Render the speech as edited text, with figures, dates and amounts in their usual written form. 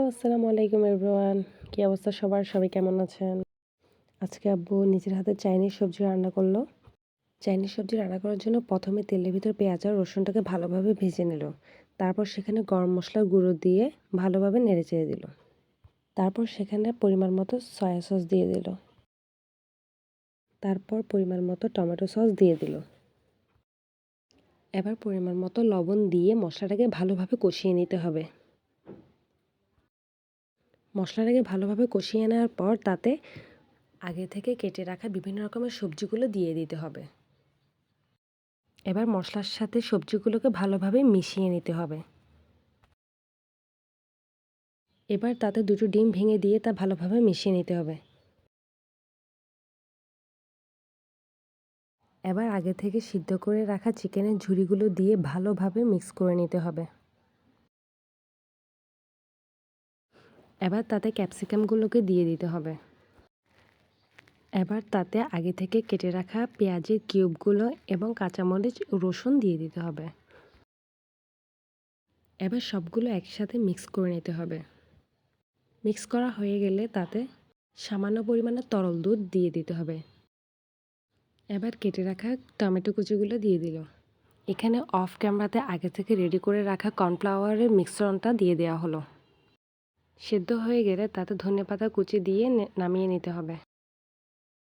আসসালামু আলাইকুম এভরিওয়ান। কি অবস্থা সবার? সবাই কেমন আছেন? আজকে আব্বু নিজের হাতে চাইনিজ সবজি রান্না করলো। চাইনিজ সবজি রান্না করার জন্য প্রথমে তেলের ভিতর পেঁয়াজ আর রসুনটাকে ভালোভাবে ভেজে নিল। তারপর সেখানে গরম মসলার গুঁড়ো দিয়ে ভালোভাবে নেড়েচেড়ে দিল। তারপর সেখানে পরিমাণ মতো সয়া সস দিয়ে দিল। তারপর পরিমাণ মতো টমেটো সস দিয়ে দিল। এবার পরিমাণ মতো লবণ দিয়ে মশলাটাকে ভালোভাবে কষিয়ে নিতে হবে। মশলাটাকে ভালোভাবে কষিয়ে নেওয়ার পর তাতে আগে থেকে কেটে রাখা বিভিন্ন রকমের সবজিগুলো দিয়ে দিতে হবে। এবার মশলার সাথে সবজিগুলোকে ভালোভাবে মিশিয়ে নিতে হবে। এবার তাতে 2টো ডিম ভেঙে দিয়ে তা ভালোভাবে মিশিয়ে নিতে হবে। এবার আগে থেকে সিদ্ধ করে রাখা চিকেনের ঝুড়িগুলো দিয়ে ভালোভাবে মিক্স করে নিতে হবে। এবার তাতে ক্যাপসিকামগুলোকে দিয়ে দিতে হবে। এবার তাতে আগে থেকে কেটে রাখা পেঁয়াজের কিউবগুলো এবং কাঁচামরিচ রসুন দিয়ে দিতে হবে। এবার সবগুলো একসাথে মিক্স করে নিতে হবে। মিক্স করা হয়ে গেলে তাতে সামান্য পরিমাণে তরল দুধ দিয়ে দিতে হবে। এবার কেটে রাখা টমেটো কুচিগুলো দিয়ে দিল। এখানে অফ ক্যামেরাতে আগে থেকে রেডি করে রাখা কর্নফ্লাওয়ারের মিশ্রণটা দিয়ে দেওয়া হলো। সেদ্ধ হয়ে গেলে তাতে ধনেপাতা কুচি দিয়ে নামিয়ে নিতে হবে।